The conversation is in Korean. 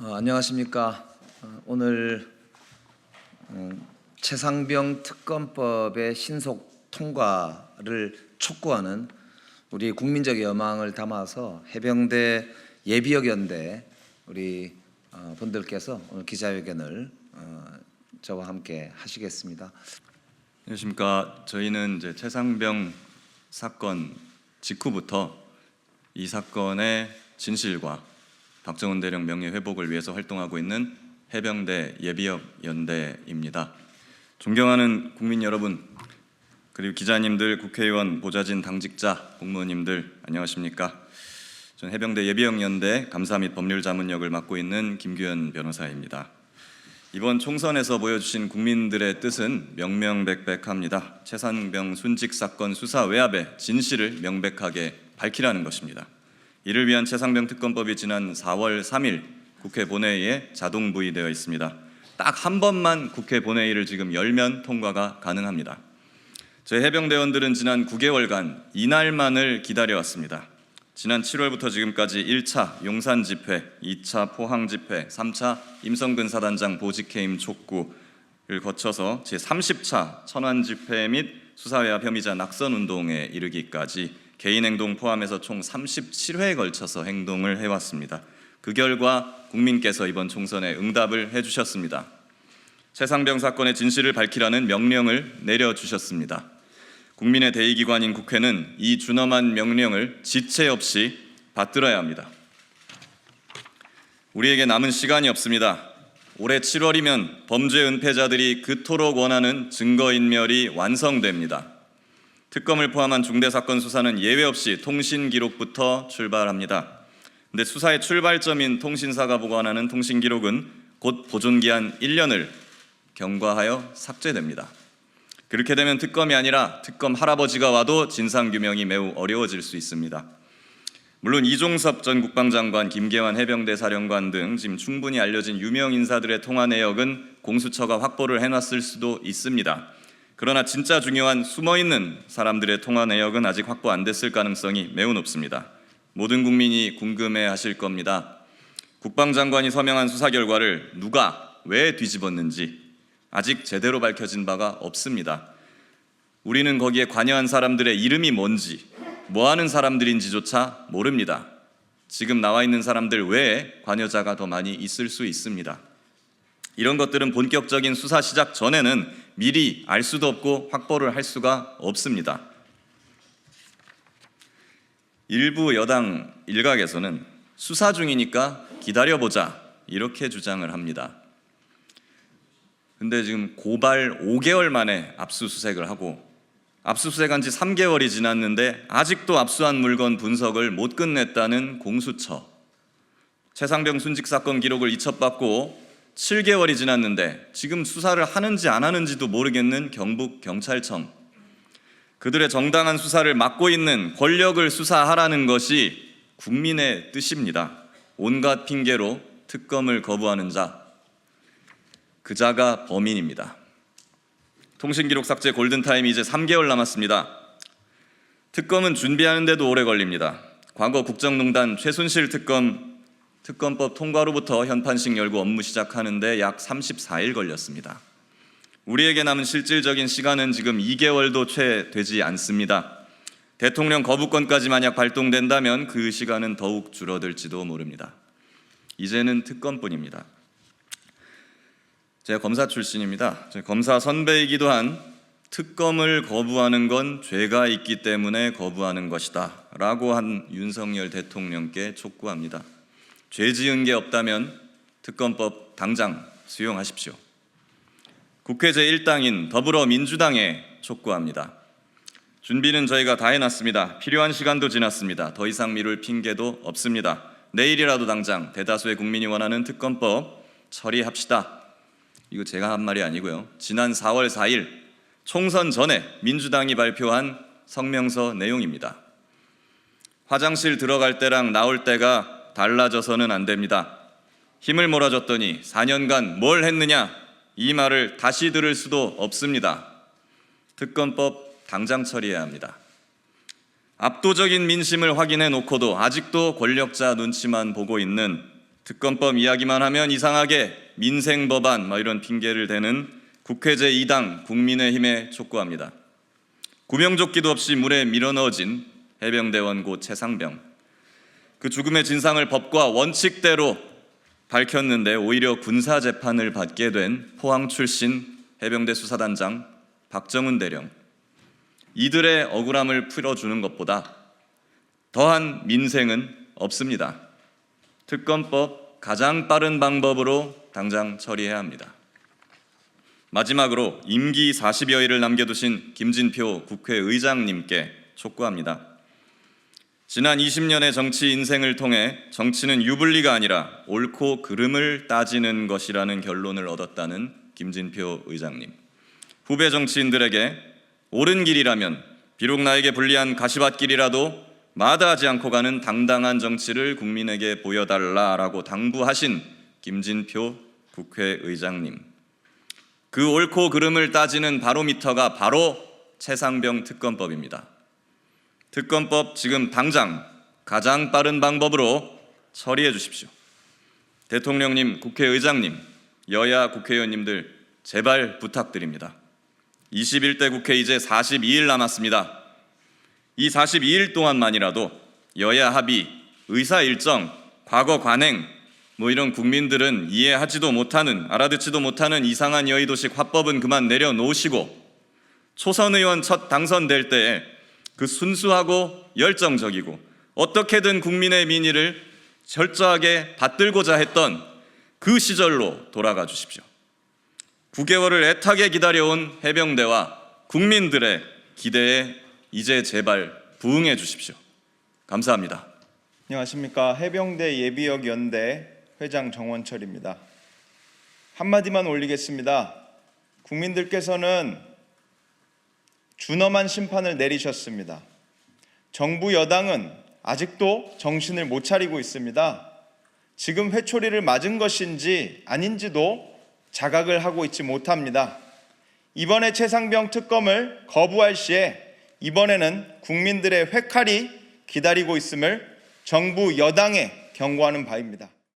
안녕하십니까. 오늘 최상병 특검법의 신속 통과를 촉구하는 우리 국민적 여망을 담아서 해병대 예비역연대 우리 분들께서 오늘 기자회견을 저와 함께 하시겠습니다. 안녕하십니까. 저희는 이제 최상병 사건 직후부터 이 사건의 진실과 박정훈 대령 명예 회복을 위해서 활동하고 있는 해병대 예비역 연대입니다. 존경하는 국민 여러분, 그리고 기자님들, 국회의원, 보좌진, 당직자, 공무원님들 안녕하십니까? 저는 해병대 예비역 연대 감사 및 법률 자문역을 맡고 있는 김규현 변호사입니다. 이번 총선에서 보여주신 국민들의 뜻은 명명백백합니다. 최상병 순직 사건 수사 외압의 진실을 명백하게 밝히라는 것입니다. 이를 위한 최상병 특검법이 지난 4월 3일 국회 본회의에 자동 부의되어 있습니다. 딱 한 번만 국회 본회의를 지금 열면 통과가 가능합니다. 저희 해병대원들은 지난 9개월간 이날만을 기다려왔습니다. 지난 7월부터 지금까지 1차 용산 집회, 2차 포항 집회, 3차 임성근 사단장 보직해임 촉구를 거쳐서 제30차 천안 집회 및 수사외압 혐의자 낙선 운동에 이르기까지 개인 행동 포함해서 총 37회에 걸쳐서 행동을 해왔습니다. 그 결과 국민께서 이번 총선에 응답을 해주셨습니다. 최상병 사건의 진실을 밝히라는 명령을 내려주셨습니다. 국민의 대의기관인 국회는 이 준엄한 명령을 지체 없이 받들어야 합니다. 우리에게 남은 시간이 없습니다. 올해 7월이면 범죄 은폐자들이 그토록 원하는 증거인멸이 완성됩니다. 특검을 포함한 중대사건 수사는 예외 없이 통신기록부터 출발합니다. 근데 수사의 출발점인 통신사가 보관하는 통신기록은 곧 보존기한 1년을 경과하여 삭제됩니다. 그렇게 되면 특검이 아니라 특검 할아버지가 와도 진상규명이 매우 어려워질 수 있습니다. 물론 이종섭 전 국방장관, 김계환 해병대 사령관 등 지금 충분히 알려진 유명 인사들의 통화 내역은 공수처가 확보를 해놨을 수도 있습니다. 그러나 진짜 중요한 숨어있는 사람들의 통화 내역은 아직 확보 안 됐을 가능성이 매우 높습니다. 모든 국민이 궁금해하실 겁니다. 국방장관이 서명한 수사 결과를 누가 왜 뒤집었는지 아직 제대로 밝혀진 바가 없습니다. 우리는 거기에 관여한 사람들의 이름이 뭔지, 뭐하는 사람들인지조차 모릅니다. 지금 나와 있는 사람들 외에 관여자가 더 많이 있을 수 있습니다. 이런 것들은 본격적인 수사 시작 전에는 미리 알 수도 없고 확보를 할 수가 없습니다. 일부 여당 일각에서는 수사 중이니까 기다려보자 이렇게 주장을 합니다. 근데 지금 고발 5개월 만에 압수수색을 하고 압수수색한 지 3개월이 지났는데 아직도 압수한 물건 분석을 못 끝냈다는 공수처, 최상병 순직 사건 기록을 이첩받고 7개월이 지났는데 지금 수사를 하는지 안 하는지도 모르겠는 경북경찰청, 그들의 정당한 수사를 막고 있는 권력을 수사하라는 것이 국민의 뜻입니다. 온갖 핑계로 특검을 거부하는 자, 그 자가 범인입니다. 통신기록 삭제 골든타임이 이제 3개월 남았습니다. 특검은 준비하는데도 오래 걸립니다. 과거 국정농단 최순실 특검법 통과로부터 현판식 열고 업무 시작하는데 약 34일 걸렸습니다. 우리에게 남은 실질적인 시간은 지금 2개월도 채 되지 않습니다. 대통령 거부권까지 만약 발동된다면 그 시간은 더욱 줄어들지도 모릅니다. 이제는 특검뿐입니다. 제가 검사 출신입니다. 검사 선배이기도 한 특검을 거부하는 건 죄가 있기 때문에 거부하는 것이다 라고 한 윤석열 대통령께 촉구합니다. 죄 지은 게 없다면 특검법 당장 수용하십시오. 국회 제1당인 더불어민주당에 촉구합니다. 준비는 저희가 다 해놨습니다. 필요한 시간도 지났습니다. 더 이상 미룰 핑계도 없습니다. 내일이라도 당장 대다수의 국민이 원하는 특검법 처리합시다. 이거 제가 한 말이 아니고요. 지난 4월 4일 총선 전에 민주당이 발표한 성명서 내용입니다. 화장실 들어갈 때랑 나올 때가 달라져서는 안 됩니다. 힘을 몰아줬더니 4년간 뭘 했느냐, 이 말을 다시 들을 수도 없습니다. 특검법 당장 처리해야 합니다. 압도적인 민심을 확인해 놓고도 아직도 권력자 눈치만 보고 있는 특검법 이야기만 하면 이상하게 민생 법안 이런 핑계를 대는 국회 제2당 국민의힘에 촉구합니다. 구명조끼도 없이 물에 밀어넣어진 해병대원 고 최상병. 그 죽음의 진상을 법과 원칙대로 밝혔는데 오히려 군사재판을 받게 된 포항 출신 해병대 수사단장 박정훈 대령. 이들의 억울함을 풀어주는 것보다 더한 민생은 없습니다. 특검법 가장 빠른 방법으로 당장 처리해야 합니다. 마지막으로 임기 40여일을 남겨두신 김진표 국회의장님께 촉구합니다. 지난 20년의 정치 인생을 통해 정치는 유불리가 아니라 옳고 그름을 따지는 것이라는 결론을 얻었다는 김진표 의장님. 후배 정치인들에게 옳은 길이라면 비록 나에게 불리한 가시밭길이라도 마다하지 않고 가는 당당한 정치를 국민에게 보여달라라고 당부하신 김진표 국회의장님. 그 옳고 그름을 따지는 바로미터가 바로 최상병 특검법입니다. 특검법 지금 당장 가장 빠른 방법으로 처리해 주십시오. 대통령님, 국회의장님, 여야 국회의원님들 제발 부탁드립니다. 21대 국회 이제 42일 남았습니다. 이 42일 동안만이라도 여야 합의, 의사 일정, 과거 관행 이런 국민들은 이해하지도 못하는, 알아듣지도 못하는 이상한 여의도식 화법은 그만 내려놓으시고 초선 의원 첫 당선될 때에 그 순수하고 열정적이고 어떻게든 국민의 민의를 철저하게 받들고자 했던 그 시절로 돌아가 주십시오. 9개월을 애타게 기다려온 해병대와 국민들의 기대에 이제 제발 부응해 주십시오. 감사합니다. 안녕하십니까. 해병대 예비역 연대 회장 정원철입니다. 한마디만 올리겠습니다. 국민들께서는 준엄한 심판을 내리셨습니다. 정부 여당은 아직도 정신을 못 차리고 있습니다. 지금 회초리를 맞은 것인지 아닌지도 자각을 하고 있지 못합니다. 이번에 최상병 특검을 거부할 시에 이번에는 국민들의 회칼이 기다리고 있음을 정부 여당에 경고하는 바입니다.